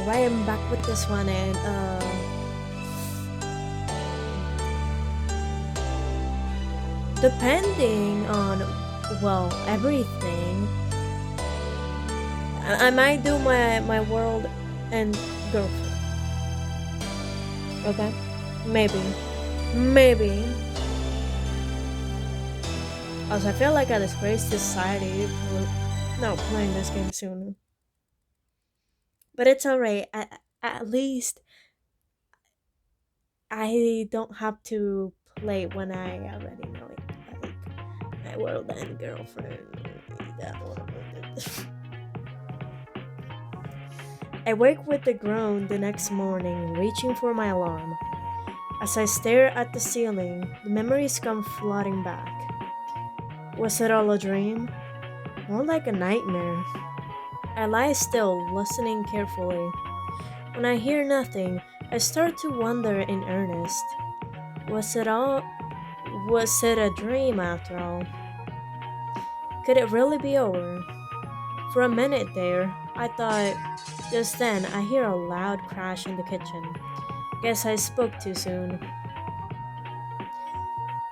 Alright, I'm back with this one, and depending on, well, everything, I might do my world and girlfriend. Okay, maybe. Also, I feel like I disgrace society for not playing this game sooner. But it's alright. At least I don't have to play when I already know it. Like my world and girlfriend. That one. I wake with a groan the next morning, reaching for my alarm. As I stare at the ceiling, the memories come flooding back. Was it all a dream? More like a nightmare. I lie still, listening carefully. When I hear nothing, I start to wonder in earnest. Was it all was it a dream after all? Could it really be over? For a minute there, I thought. Just then, I hear a loud crash in the kitchen. Guess I spoke too soon.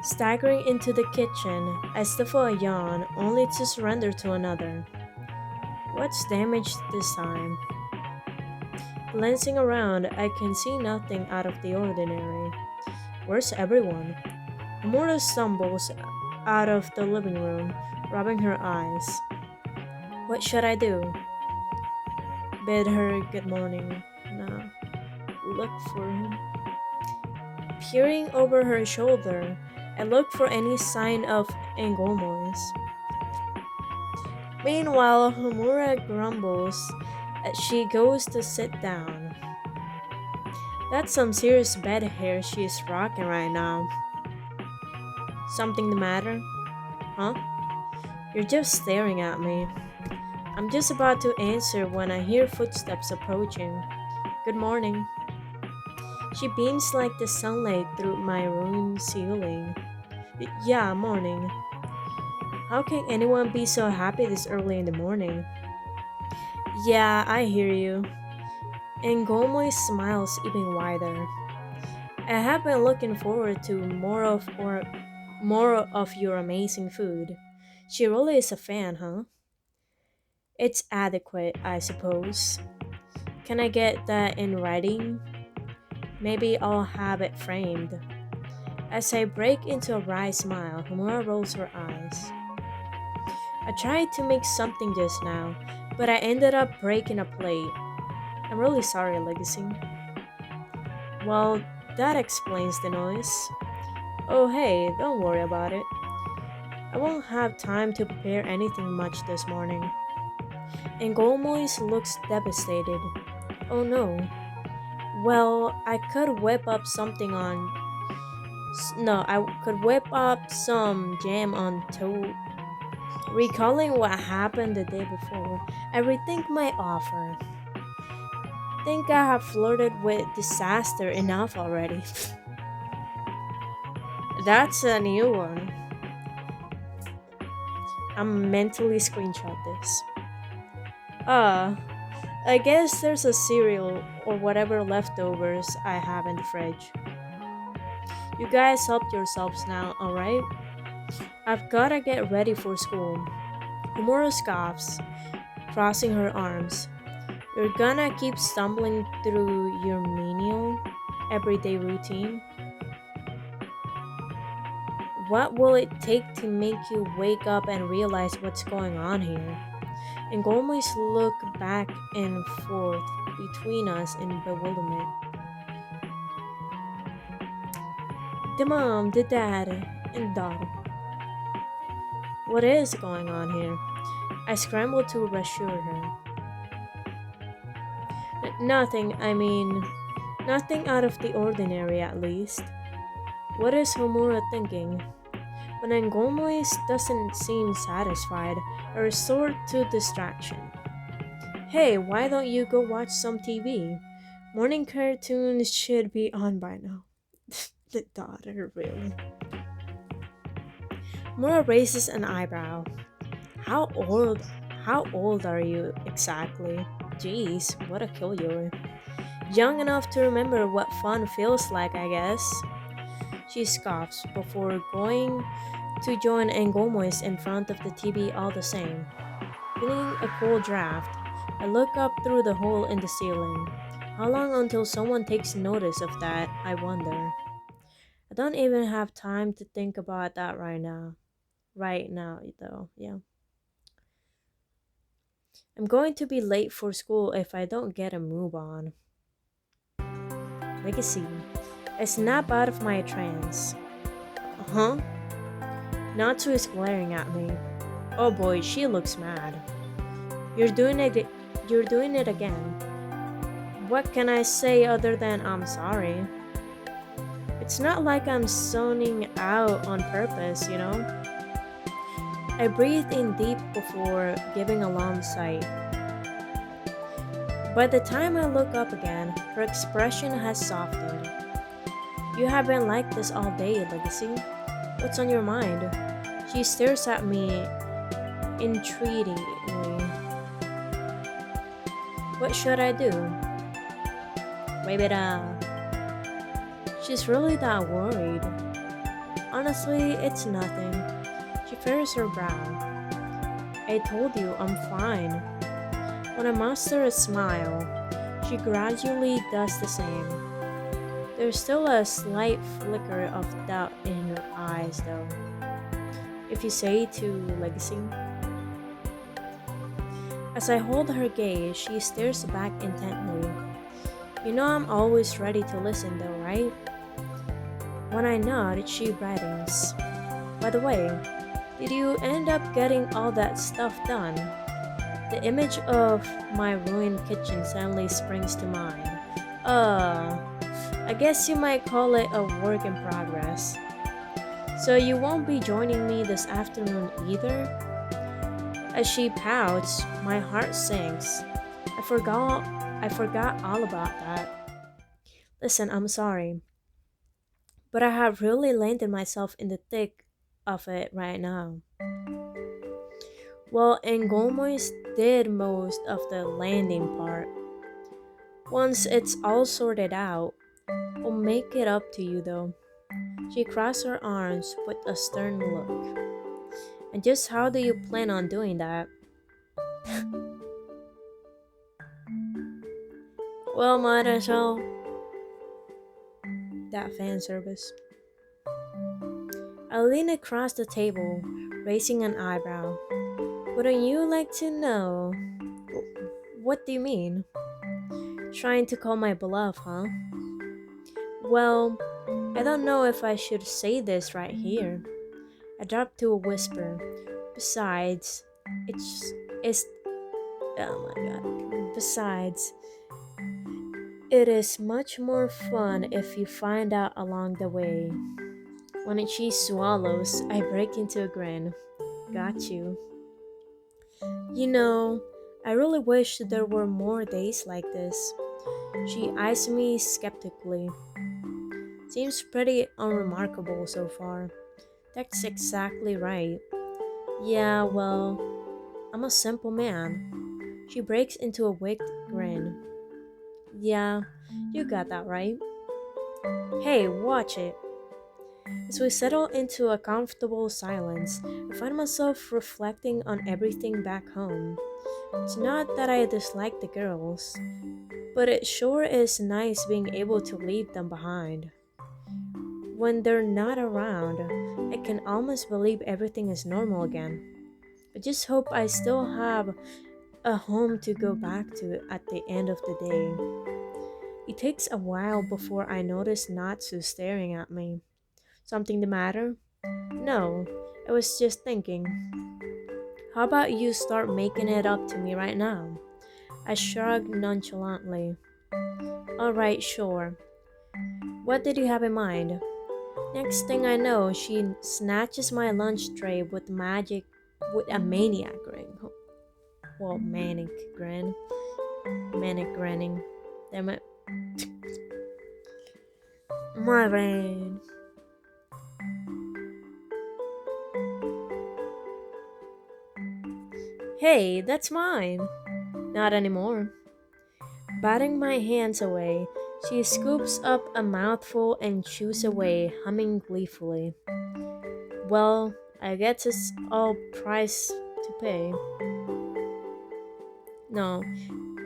Staggering into the kitchen, I stifle a yawn, only to surrender to another. What's damaged this time? Glancing around, I can see nothing out of the ordinary. Where's everyone? Amora stumbles out of the living room, rubbing her eyes. What should I do? Bid her good morning. Now, look for him. Peering over her shoulder, I look for any sign of Engolmois. Meanwhile, Homura grumbles as she goes to sit down. That's some serious bed hair she's rocking right now. Something the matter? Huh? You're just staring at me. I'm just about to answer when I hear footsteps approaching. Good morning. She beams like the sunlight through my room ceiling. Yeah, morning. How can anyone be so happy this early in the morning? Yeah, I hear you. And Gomoy smiles even wider. I have been looking forward to more of your amazing food. She really is a fan, huh? It's adequate, I suppose. Can I get that in writing? Maybe I'll have it framed. As I break into a wry smile, Homura rolls her eyes. I tried to make something just now, but I ended up breaking a plate. I'm really sorry, Legacy. Well, that explains the noise. Oh hey, don't worry about it. I won't have time to prepare anything much this morning. And Golmois looks devastated. Oh no. Well, I could whip up something on. No, I could whip up some jam on toast. Recalling what happened the day before, I rethink my offer. Think I have flirted with disaster enough already. That's a new one. I'm mentally screenshot this. Uh, I guess there's a cereal or whatever leftovers I have in the fridge. You guys help yourselves now, alright? I've gotta get ready for school. Homura scoffs, crossing her arms. You're gonna keep stumbling through your menial, everyday routine? What will it take to make you wake up and realize what's going on here? And Golmois look back and forth between us in bewilderment. The mom, the dad, and daughter. What is going on here? I scramble to reassure her. Nothing, I mean, nothing out of the ordinary at least. What is Homura thinking? But Ngolmois doesn't seem satisfied, I resort to distraction. Hey, why don't you go watch some TV? Morning cartoons should be on by now. The daughter, really. Mura raises an eyebrow. How old how old are you exactly? Jeez, what a kill you. Young enough to remember what fun feels like, I guess. She scoffs before going to join Angomois in front of the TV all the same. Feeling a cool draft, I look up through the hole in the ceiling. How long until someone takes notice of that, I wonder. I don't even have time to think about that right now. Right now, though, yeah. I'm going to be late for school if I don't get a move on. Legacy. I snap out of my trance. Huh? Natsu is glaring at me. Oh boy, she looks mad. You're doing it. You're doing it again. What can I say other than I'm sorry? It's not like I'm zoning out on purpose, you know? I breathed in deep before giving a long sigh. By the time I look up again, her expression has softened. You have been like this all day, Legacy. What's on your mind? She stares at me entreatingly. What should I do? Wave it up. She's really that worried. Honestly, it's nothing. She furrows her brow. I told you I'm fine. When I muster a smile, she gradually does the same. There's still a slight flicker of doubt in her eyes, though. If you say to Legacy. As I hold her gaze, she stares back intently. You know I'm always ready to listen, though, right? When I nod, she brightens. By the way, did you end up getting all that stuff done? The image of my ruined kitchen suddenly springs to mind. I guess you might call it a work in progress. So you won't be joining me this afternoon either? As she pouts, my heart sinks. I forgot all about that. Listen, I'm sorry, but I have really landed myself in the thick of it right now. Well, Engolmois did most of the landing part. Once it's all sorted out, I'll make it up to you though. She crossed her arms with a stern look. And just how do you plan on doing that? Well, might as well. That fan service. I lean across the table, raising an eyebrow. Wouldn't you like to know? What do you mean? Trying to call my bluff, huh? Well, I don't know if I should say this right here. I dropped to a whisper. Besides, it's oh my god. Besides, it is much more fun if you find out along the way. When she swallows, I break into a grin. Got you. You know, I really wish there were more days like this. She eyes me skeptically. Seems pretty unremarkable so far. That's exactly right. Yeah, well, I'm a simple man. She breaks into a wicked grin. Yeah, you got that right. Hey, watch it. As we settle into a comfortable silence, I find myself reflecting on everything back home. It's not that I dislike the girls, but it sure is nice being able to leave them behind. When they're not around, I can almost believe everything is normal again. I just hope I still have a home to go back to at the end of the day. It takes a while before I notice Natsu staring at me. Something the matter? No, I was just thinking. How about you start making it up to me right now? I shrugged nonchalantly. Alright, sure. What did you have in mind? Next thing I know, she snatches my lunch tray with a maniac grin. Well, manic grin. Manic grinning. Damn it. My brain. Hey, that's mine. Not anymore. Batting my hands away, she scoops up a mouthful and chews away, humming gleefully. Well, I guess it's all price to pay. No,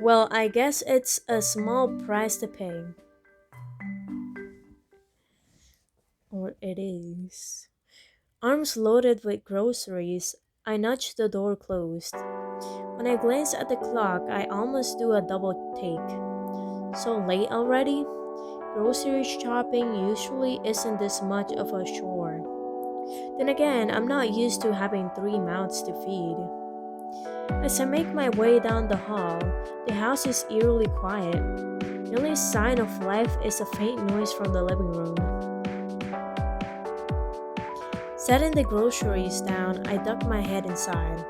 well, I guess it's a small price to pay. Or it is. Arms loaded with groceries, I nudge the door closed. When I glance at the clock, I almost do a double take. So late already? Grocery shopping usually isn't this much of a chore. Then again, I'm not used to having three mouths to feed. As I make my way down the hall, the house is eerily quiet. The only sign of life is a faint noise from the living room. Setting the groceries down, I duck my head inside.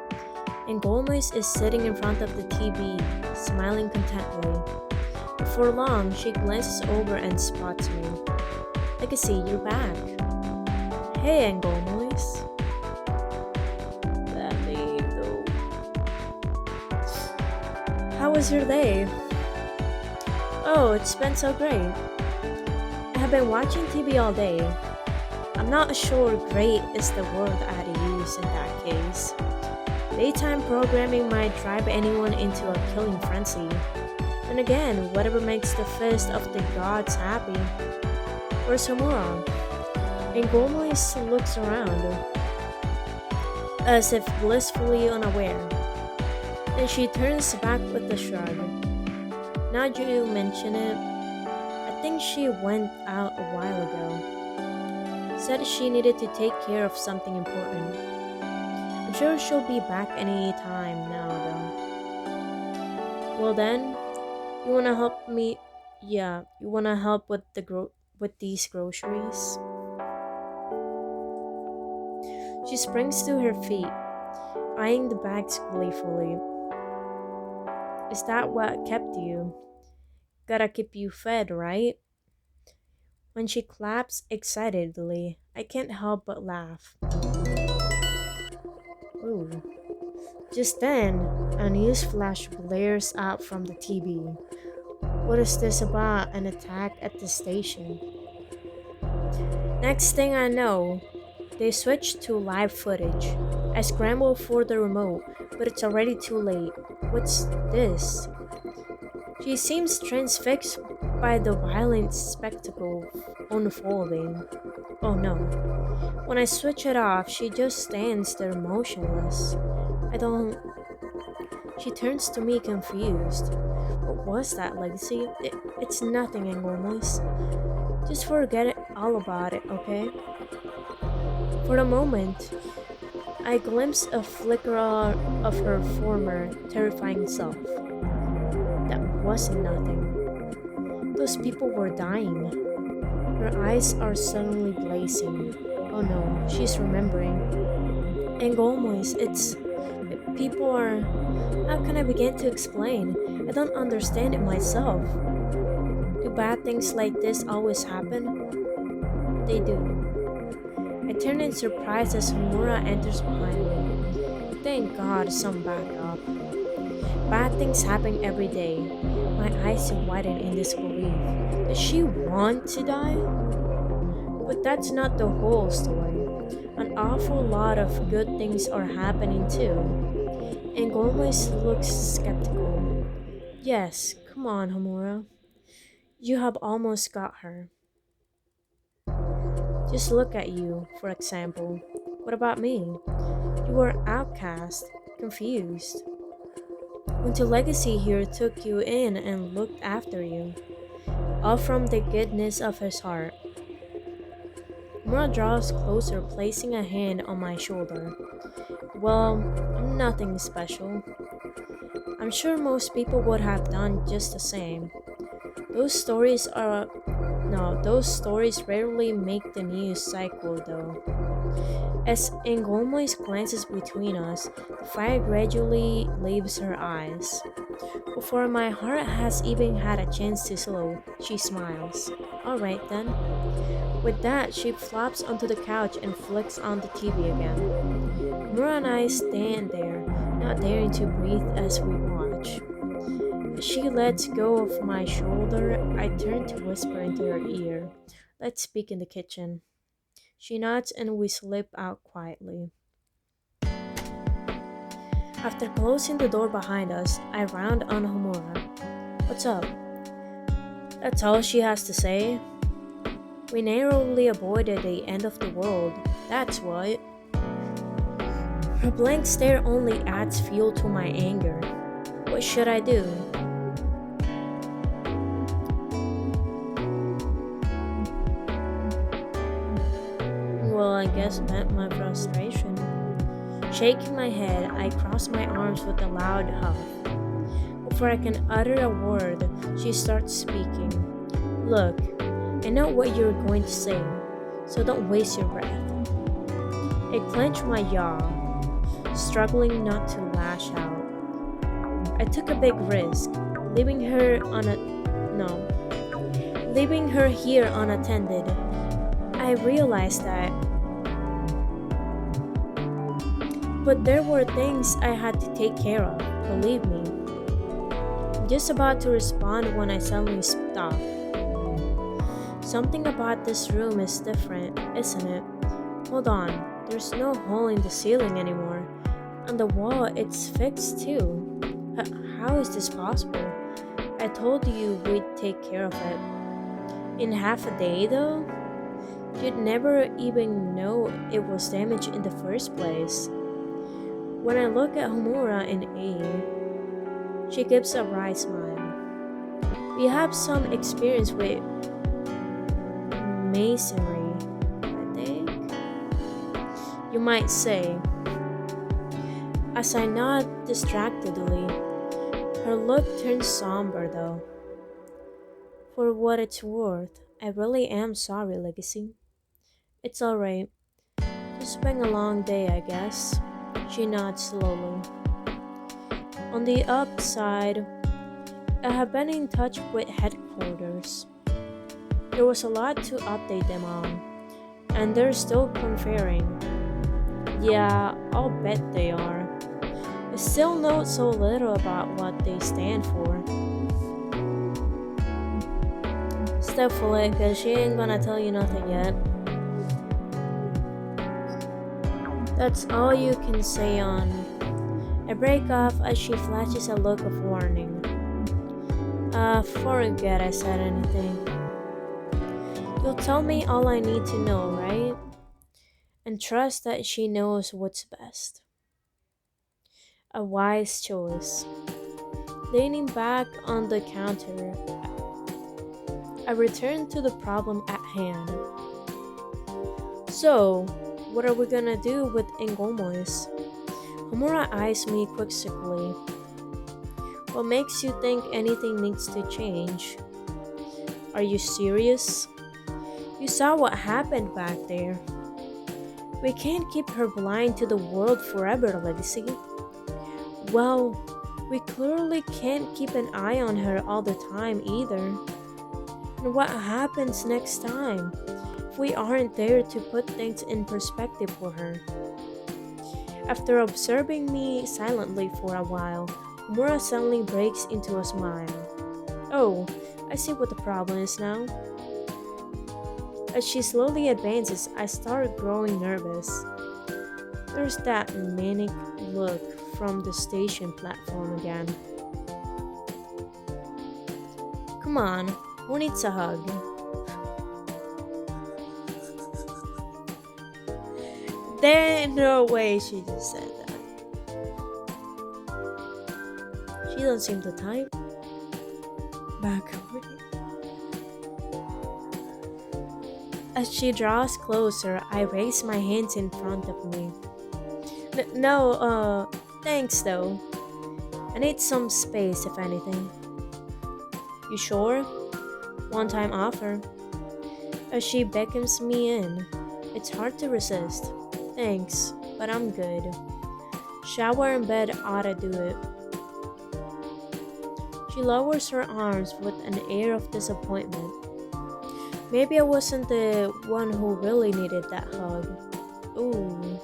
And Gomez is sitting in front of the TV, smiling contentedly. Before long, she glances over and spots me. Legacy, you're back. Hey, Angomez. That name, though. How was your day? Oh, it's been so great. I have been watching TV all day. I'm not sure great is the word I'd use in that case. Daytime programming might drive anyone into a killing frenzy. And again, whatever makes the fist of the gods happy. Where's Homura? And Gomez looks around, as if blissfully unaware. Then she turns back with a shrug. Now that you mention it, I think she went out a while ago. Said she needed to take care of something important. I'm sure she'll be back any time now, though. Well then, you wanna help me? Yeah, you wanna help with with these groceries? She springs to her feet, eyeing the bags gleefully. Is that what kept you? Gotta keep you fed, right? When she claps excitedly, I can't help but laugh. Ooh. Just then, a news flash blares out from the TV. What is this about an attack at the station? Next thing I know, they switch to live footage. I scramble for the remote, but it's already too late. What's this? She seems transfixed by the violent spectacle unfolding. Oh no. When I switch it off, she just stands there motionless. I don't. She turns to me confused. What was that, Legacy? It's nothing, Angomez. Just forget it all about it, okay? For a moment, I glimpse a flicker of her former terrifying self. That wasn't nothing. Those people were dying. Her eyes are suddenly blazing. Oh no, she's remembering. Angomez, it's... People are... How can I begin to explain? I don't understand it myself. Do bad things like this always happen? They do. I turn in surprise as Homura enters behind me. Thank God, some backup. Bad things happen every day. My eyes widen in disbelief. Does she want to die? But that's not the whole story. An awful lot of good things are happening too. And Gomez looks skeptical. Yes, come on, Homura. You have almost got her. Just look at you, for example. What about me? You were outcast, confused. Until Legacy here took you in and looked after you, all from the goodness of his heart. Homura draws closer, placing a hand on my shoulder. Well, I'm nothing special. I'm sure most people would have done just the same. Those stories are... No, those stories rarely make the news cycle though. As Angomez glances between us, the fire gradually leaves her eyes. Before my heart has even had a chance to slow, she smiles. Alright then. With that, she flops onto the couch and flicks on the TV again. Mura and I stand there, not daring to breathe as we watch. She lets go of my shoulder. I turn to whisper into her ear. Let's speak in the kitchen. She nods and we slip out quietly. After closing the door behind us, I round on Homura. What's up? That's all she has to say. We narrowly avoided the end of the world. That's what. Her blank stare only adds fuel to my anger. What should I do? Well, I guess vent my frustration. Shaking my head, I cross my arms with a loud huff. Before I can utter a word, she starts speaking. Look, I know what you're going to say, so don't waste your breath. I clench my jaw, struggling not to lash out. I took a big risk, leaving her leaving her here unattended. I realized that. But there were things I had to take care of, believe me. I'm just about to respond when I suddenly stop. Something about this room is different, isn't it? Hold on, there's no hole in the ceiling anymore. On the wall, it's fixed too. How is this possible? I told you we'd take care of it. In half a day, though? You'd never even know it was damaged in the first place. When I look at Homura in A, she gives a wry smile. We have some experience with masonry, I think. You might say. As I nod distractedly, her look turns somber though. For what it's worth, I really am sorry, Legacy. It's alright. Just been a long day, I guess. She nods slowly. On the upside, I have been in touch with headquarters. There was a lot to update them on, and they're still conferring. Yeah, I'll bet they are. I still know so little about what they stand for. Step fully, cause she ain't gonna tell you nothing yet. That's all you can say on. I break off as she flashes a look of warning. Forget I said anything. You'll tell me all I need to know, right? And trust that she knows what's best. A wise choice. Leaning back on the counter, I return to the problem at hand. So, what are we gonna do with Ingomois? Homura eyes me quizzically. What makes you think anything needs to change? Are you serious? You saw what happened back there. We can't keep her blind to the world forever, Legacy. Well, we clearly can't keep an eye on her all the time either. And what happens next time if we aren't there to put things in perspective for her? After observing me silently for a while, Mura suddenly breaks into a smile. Oh, I see what the problem is now. As she slowly advances, I start growing nervous. There's that manic look from the station platform again. Come on, who needs a hug? There ain't no way she just said that. She don't seem the type. Back away. As she draws closer, I raise my hands in front of me. No, thanks though. I need some space if anything. You sure? One-time offer. As she beckons me in, it's hard to resist. Thanks, but I'm good. Shower and bed ought to do it. She lowers her arms with an air of disappointment. Maybe I wasn't the one who really needed that hug. Ooh.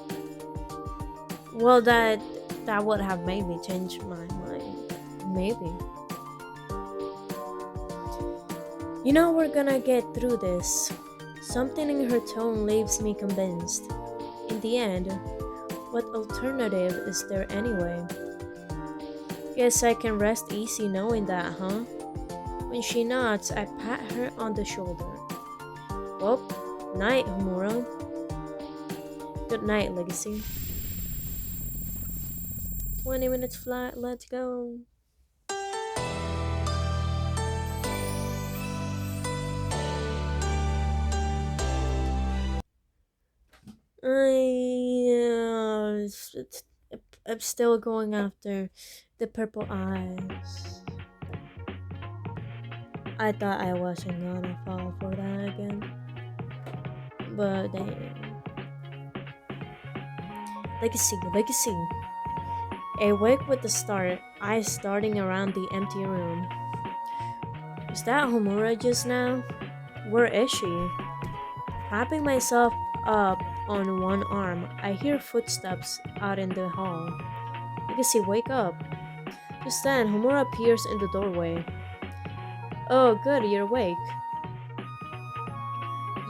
Well, that would have made me change my mind. Maybe. We're gonna get through this. Something in her tone leaves me convinced. In the end, what alternative is there anyway? Guess I can rest easy knowing that, huh? When she nods, I pat her on the shoulder. Well, night, Homura. Good night, Legacy. 20 minutes flat, let's go. I'm still going after the purple eyes. I thought I wasn't gonna fall for that again. But dang. Legacy. Awake with the start, eyes starting around the empty room. Is that Homura just now? Where is she? Propping myself up on one arm, I hear footsteps out in the hall. Legacy, wake up. Just then, Homura appears in the doorway. Oh, good, you're awake.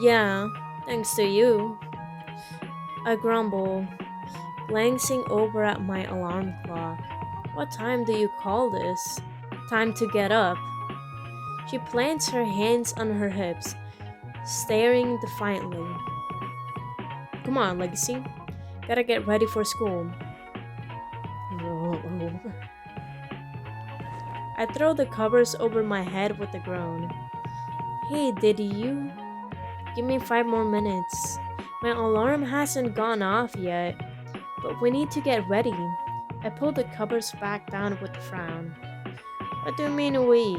Yeah, thanks to you. I grumble, glancing over at my alarm clock. What time do you call this? Time to get up. She plants her hands on her hips, staring defiantly. Come on, Legacy. Gotta get ready for school. I throw the covers over my head with a groan. Hey, did you? Give me 5 more minutes. My alarm hasn't gone off yet, but we need to get ready. I pull the covers back down with a frown. What do you mean we?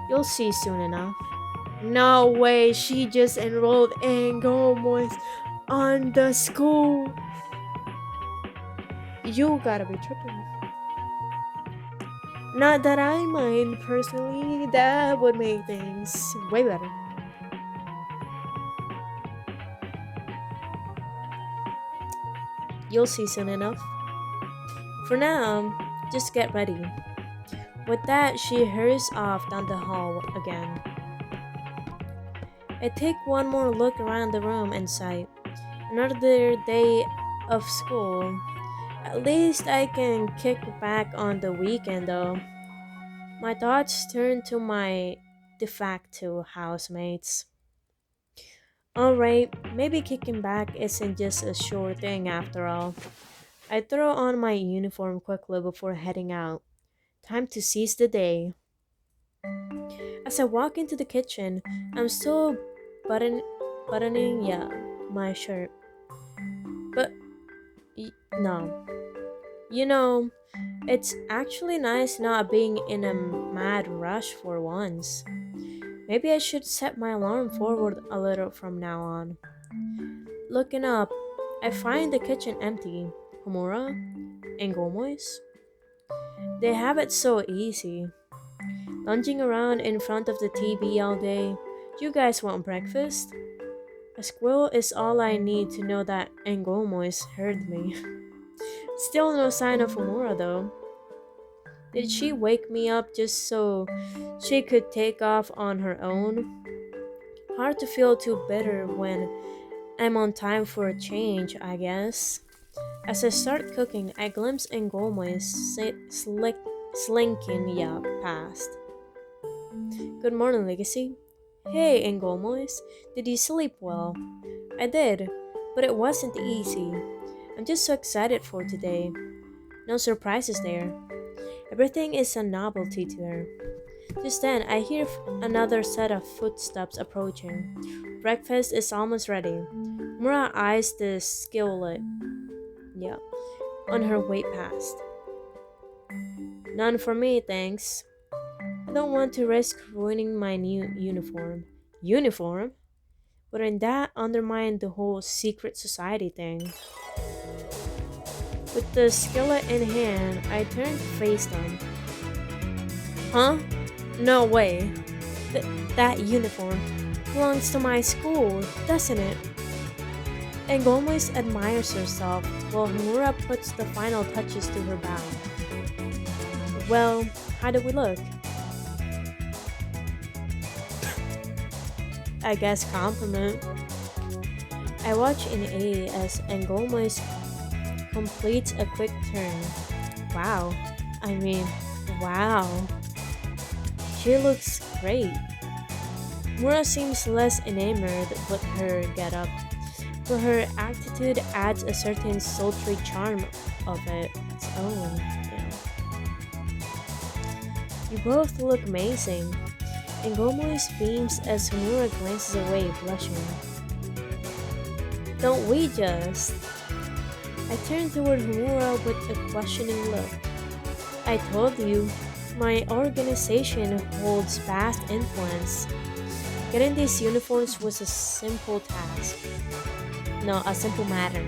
You'll see soon enough. No way, she just enrolled in Gomez on the school. You gotta be tripping. Not that I mind personally, that would make things way better. You'll see soon enough. For now, just get ready. With that, she hurries off down the hall again. I take one more look around the room and sigh. Another day of school. At least I can kick back on the weekend though. My thoughts turn to my de facto housemates. Alright, maybe kicking back isn't just a sure thing after all. I throw on my uniform quickly before heading out. Time to seize the day. As I walk into the kitchen, I'm still buttoning my shirt. But no. It's actually nice not being in a mad rush for once. Maybe I should set my alarm forward a little from now on. Looking up, I find the kitchen empty. Homura and Gomois? They have it so easy. Lunging around in front of the TV all day. You guys want breakfast? A squirrel is all I need to know that Angomois heard me. Still no sign of Homura though. Did she wake me up just so she could take off on her own? Hard to feel too bitter when I'm on time for a change, I guess. As I start cooking, I glimpse Ngomois slinking past. Good morning, Legacy. Hey, Ngomois. Did you sleep well? I did, but it wasn't easy. I'm just so excited for today. No surprises there. Everything is a novelty to her. Just then, I hear another set of footsteps approaching. Breakfast is almost ready. Mura eyes the skillet. On her way past. None for me, thanks. I don't want to risk ruining my new uniform. Uniform? Wouldn't that undermine the whole secret society thing? With the skillet in hand, I turn to face them. Huh? No way. That uniform belongs to my school, doesn't it? And Gomez admires herself while Homura puts the final touches to her bow. Well, how do we look? I guess compliment. I watch in A as Angomois completes a quick turn. Wow. I mean, wow. She looks great. Mura seems less enamored with her getup, but her attitude adds a certain sultry charm of its own. You both look amazing. Angomois beams as Homura glances away, blushing. Don't we just? I turn toward Homura with a questioning look. I told you, my organization holds vast influence. Getting these uniforms was a simple task. No, a simple matter.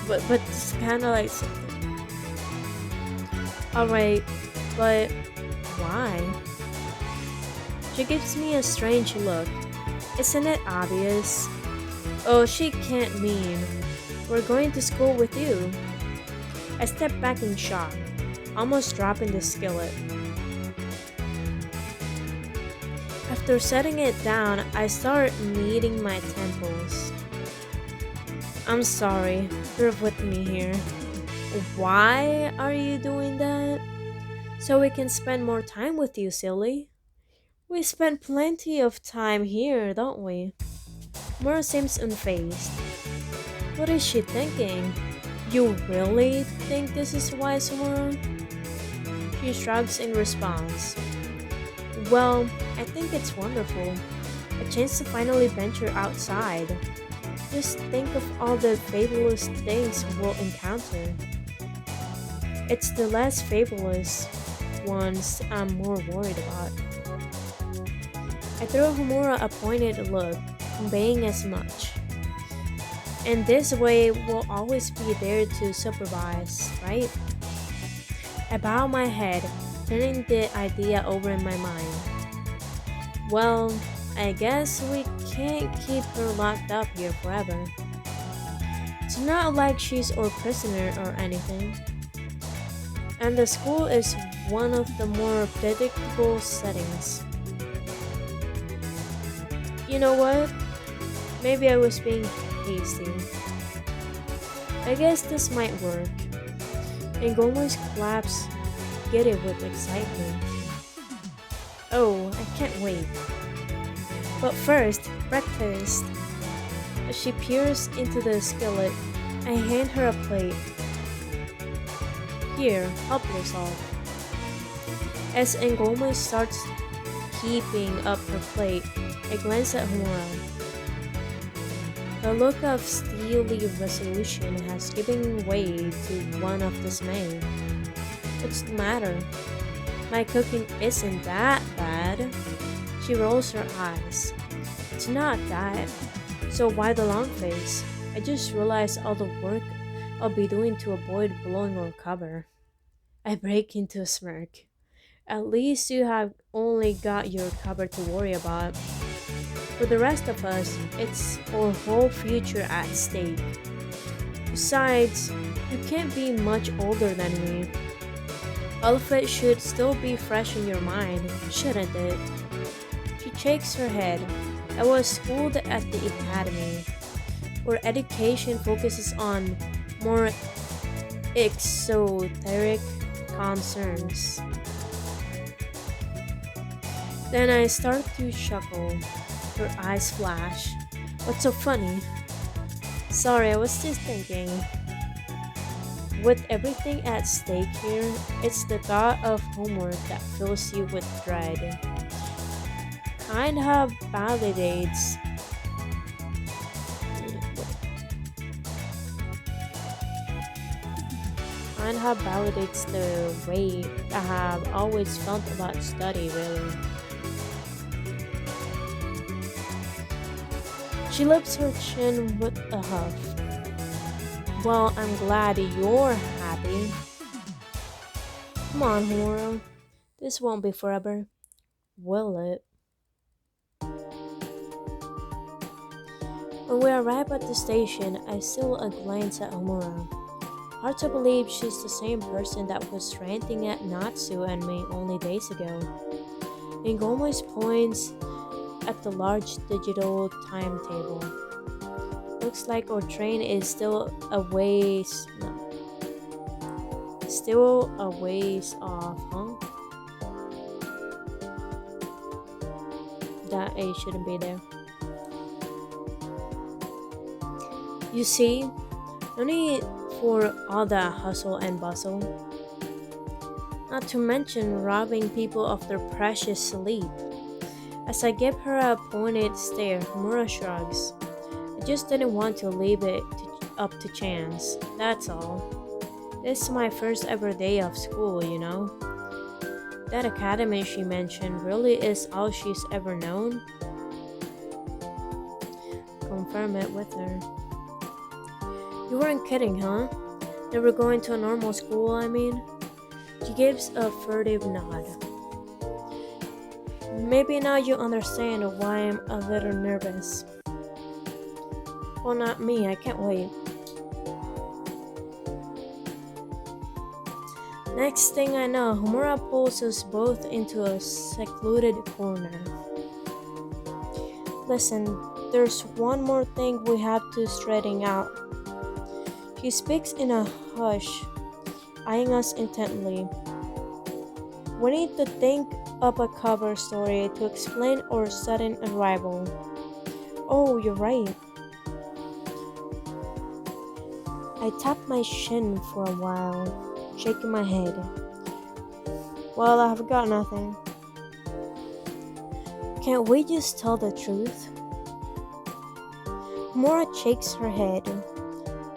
But it's kinda like alright, but why? She gives me a strange look. Isn't it obvious? Oh, she can't mean. We're going to school with you. I step back in shock, almost dropping the skillet. After setting it down, I start kneading my temples. I'm sorry, bear with me here. Why are you doing that? So we can spend more time with you, silly. We spend plenty of time here, don't we? Mura seems unfazed. What is she thinking? You really think this is wise, Mura? She shrugs in response. Well, I think it's wonderful. A chance to finally venture outside. Just think of all the fabulous things we'll encounter. It's the less fabulous ones I'm more worried about. I throw Homura a pointed look, conveying as much. And this way, we'll always be there to supervise, right? I bow my head, turning the idea over in my mind. Well, I guess we can't keep her locked up here forever. It's not like she's our prisoner or anything. And the school is one of the more predictable settings. You know what? Maybe I was being hasty. I guess this might work. And Gomo's claps giddy with excitement. Oh, I can't wait. But first, breakfast. As she peers into the skillet, I hand her a plate. Here, help yourself. As Ngoma starts heaping up her plate, I glance at Homura. Her look of steely resolution has given way to one of dismay. What's the matter? My cooking isn't that bad. She rolls her eyes. It's not that. So why the long face? I just realized all the work I'll be doing to avoid blowing our cover. I break into a smirk. At least you have only got your cover to worry about. For the rest of us, it's our whole future at stake. Besides, you can't be much older than me. All of it should still be fresh in your mind, shouldn't it? She shakes her head. I was schooled at the academy, where education focuses on more exoteric concerns. Then I start to chuckle. Her eyes flash. What's so funny? Sorry, I was just thinking. With everything at stake here, it's the thought of homework that fills you with dread. Kinda validates the way I have always felt about study, really. She lifts her chin with a huff. Well, I'm glad you're happy. Come on, Homura. This won't be forever, will it? When we arrive at the station, I steal a glance at Homura. Hard to believe she's the same person that was ranting at Natsu and me only days ago. Ngomo's points at the large digital timetable. Looks like our train is still a ways off, huh? That A shouldn't be there. You see, no need for all that hustle and bustle. Not to mention robbing people of their precious sleep. As I give her a pointed stare, Mura shrugs. I just didn't want to leave it up to chance, that's all. This is my first ever day of school, you know. That academy she mentioned really is all she's ever known. Confirm it with her. You weren't kidding, huh? Never going to a normal school, I mean? She gives a furtive nod. Maybe now you understand why I'm a little nervous. Well, not me, I can't wait. Next thing I know, Homura pulls us both into a secluded corner. Listen, there's one more thing we have to straighten out. She speaks in a hush, eyeing us intently. We need to think up a cover story to explain our sudden arrival. Oh, you're right. I tap my shin for a while, shaking my head. Well, I've got nothing. Can't we just tell the truth? Mora shakes her head.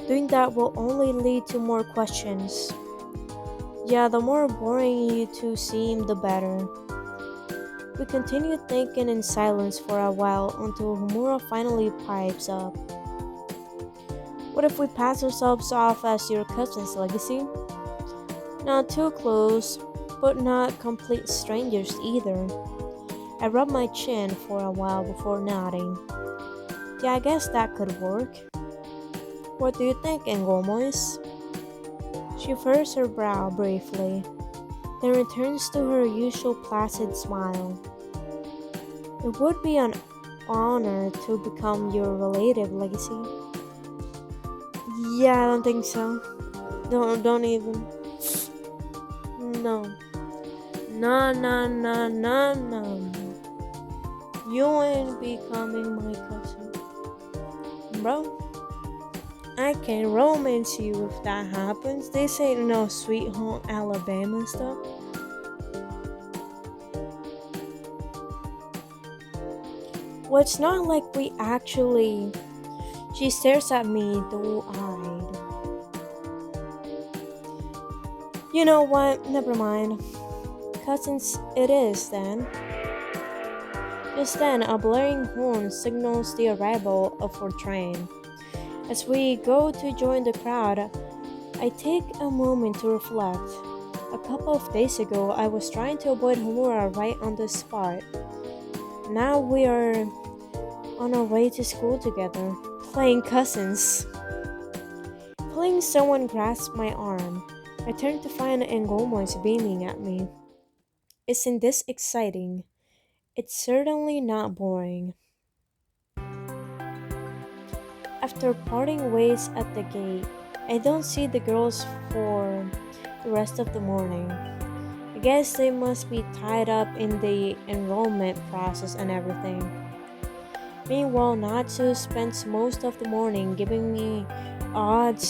Doing that will only lead to more questions. Yeah, the more boring you two seem, the better. We continue thinking in silence for a while until Homura finally pipes up. What if we pass ourselves off as your cousin's legacy? Not too close, but not complete strangers either. I rub my chin for a while before nodding. Yeah, I guess that could work. What do you think, Engomois? She furrows her brow briefly, then returns to her usual placid smile. It would be an honor to become your relative legacy. Yeah, I don't think so. Don't even. No. No, no, no, no, no. You ain't becoming my cousin. Bro, I can romance you if that happens. This ain't no Sweet Home Alabama stuff. Well, it's not like we actually. She stares at me, doe-eyed. You know what? Never mind. Cousins it is, then. Just then, a blaring horn signals the arrival of our train. As we go to join the crowd, I take a moment to reflect. A couple of days ago, I was trying to avoid Homura right on the spot. Now we are on our way to school together, playing cousins. Feeling someone grasp my arm, I turn to find Engomois beaming at me. Isn't this exciting? It's certainly not boring. After parting ways at the gate, I don't see the girls for the rest of the morning. I guess they must be tied up in the enrollment process and everything. Meanwhile, Natsu spends most of the morning giving me odd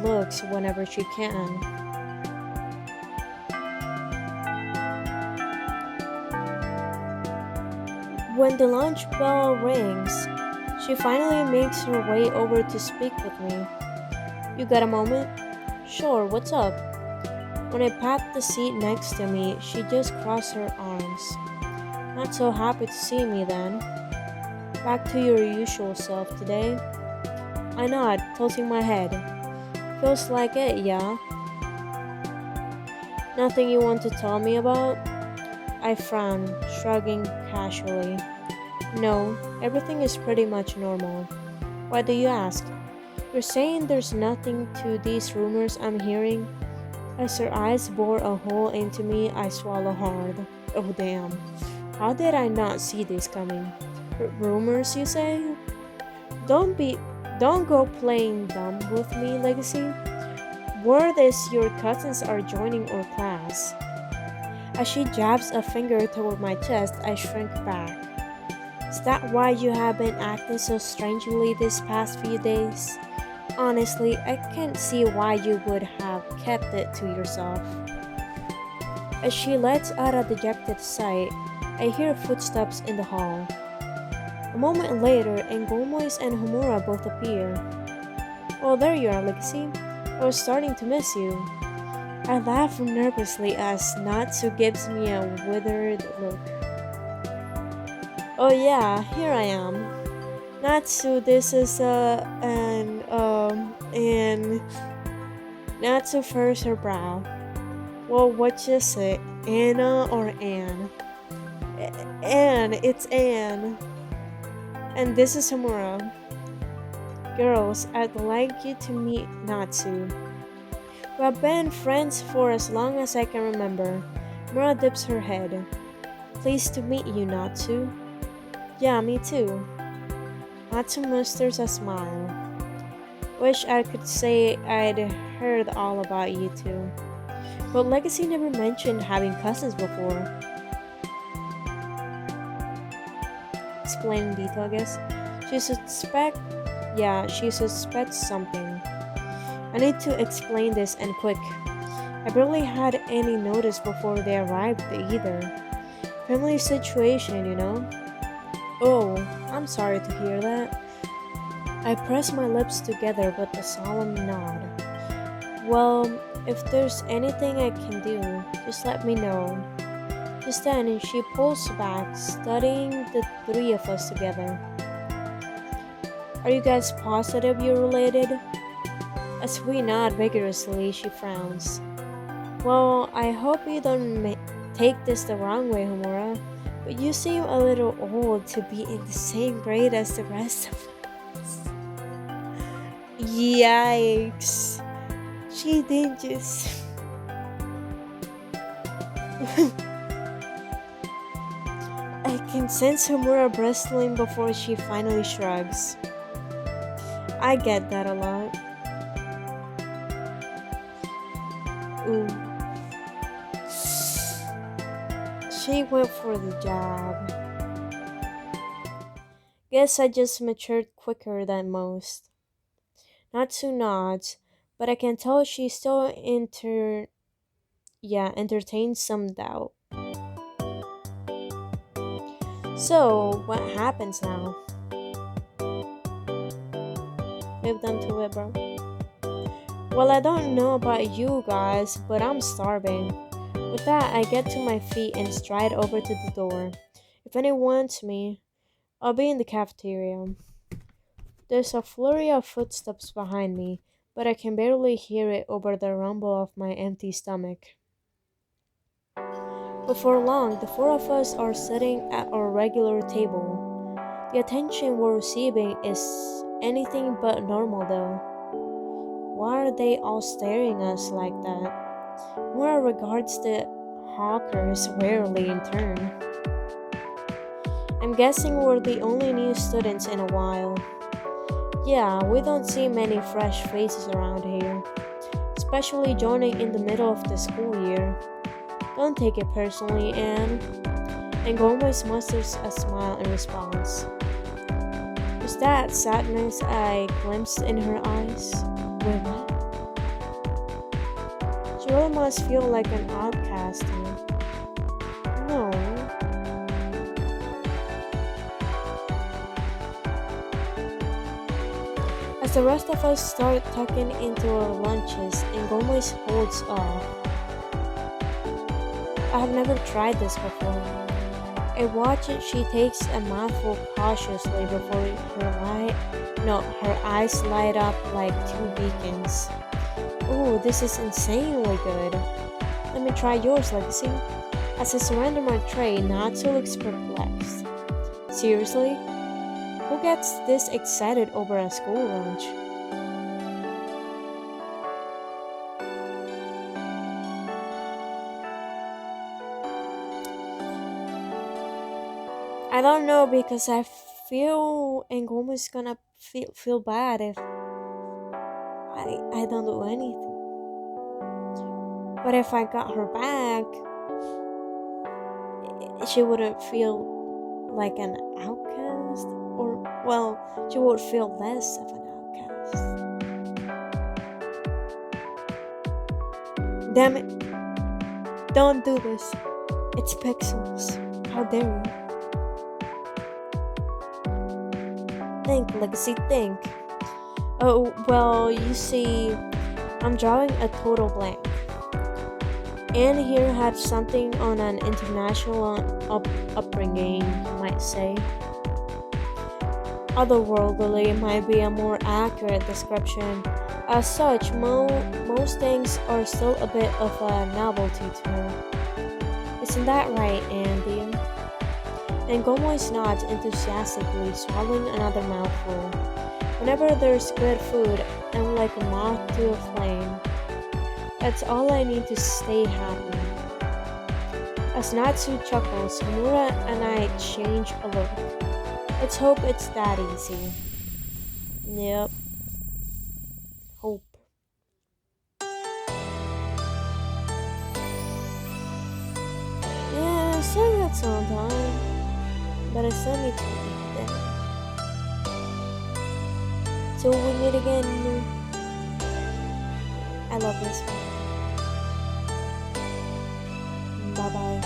looks whenever she can. When the lunch bell rings, she finally makes her way over to speak with me. You got a moment? Sure, what's up? When I pat the seat next to me, she just crossed her arms. Not so happy to see me then. Back to your usual self today? I nod, tilting my head. Feels like it, yeah? Nothing you want to tell me about? I frown, shrugging casually. No, everything is pretty much normal. Why do you ask? You're saying there's nothing to these rumors I'm hearing? As her eyes bore a hole into me, I swallow hard. Oh damn. How did I not see this coming? Rumors, you say? Don't be don't go playing dumb with me, Legacy. Word is your cousins are joining our class. As she jabs a finger toward my chest, I shrink back. Is that why you have been acting so strangely these past few days? Honestly, I can't see why you would have kept it to yourself. As she lets out a dejected sigh, I hear footsteps in the hall. A moment later, Engomois and Homura both appear. Oh, there you are, Legacy. I was starting to miss you. I laugh nervously as Natsu gives me a withered look. Oh yeah, here I am. Natsu, this is and Natsu furrows her brow. Well, what you say, Anna or Anne? Anne, it's Anne. And this is Homura. Girls, I'd like you to meet Natsu. We have been friends for as long as I can remember. Mura dips her head. Pleased to meet you, Natsu. Yeah, me too. Natsu musters a smile. Wish I could say I'd heard all about you two. But Legacy never mentioned having cousins before. Explain in detail, I guess. She suspects something. I need to explain this and quick. I barely had any notice before they arrived either. Family situation, you know? Oh, I'm sorry to hear that. I press my lips together with a solemn nod. Well, if there's anything I can do, just let me know. Just then, she pulls back, studying the three of us together. Are you guys positive you're related? As we nod vigorously, she frowns. Well, I hope you don't take this the wrong way, Homura, but you seem a little old to be in the same grade as the rest of us. Yikes. She didn't just... I can sense Homura bristling before she finally shrugs. I get that a lot. Ooh. She went for the jab. Guess I just matured quicker than most. Natsu nods, but I can tell she still entertains some doubt. So, what happens now? Live them to it, bro. Well, I don't know about you guys, but I'm starving. With that, I get to my feet and stride over to the door. If anyone wants me, I'll be in the cafeteria. There's a flurry of footsteps behind me, but I can barely hear it over the rumble of my empty stomach. Before long, the four of us are sitting at our regular table. The attention we're receiving is anything but normal, though. Why are they all staring at us like that? Mura regards the hawkers warily in turn. I'm guessing we're the only new students in a while. Yeah, we don't see many fresh faces around here, especially joining in the middle of the school year. Don't take it personally, Anne. And Gomez musters a smile in response. Was that sadness I glimpsed in her eyes? Wait, what? She really must feel like an outcast here. No. As the rest of us start tucking into our lunches and Gomez holds off. I have never tried this before. I watch it. She takes a mouthful cautiously before her eyes light up like two beacons. Ooh, this is insanely good. Let me try yours, Legacy. As I surrender my tray, Natsu looks perplexed. Seriously? Who gets this excited over a school lunch? I don't know because I feel Ngoma is gonna feel bad if I don't do anything. But if I got her back, she wouldn't feel like an outcast, or well, she would feel less of an outcast. Damn it! Don't do this. It's pixels. How dare you? Think, Legacy, think. Oh, well, you see, I'm drawing a total blank. And here had something on an international upbringing, you might say. Otherworldly might be a more accurate description. As such, most things are still a bit of a novelty to her. Isn't that right, Andy? And Gomoy nods enthusiastically, swallowing another mouthful. Whenever there's good food, I'm like a moth to a flame. That's all I need to stay happy. As Natsu chuckles, Homura and I exchange a look. Let's hope it's that easy. Yep. Hope. Yeah, I still got some time. But I still need to eat dinner. Till we meet again. I love this one. Bye bye.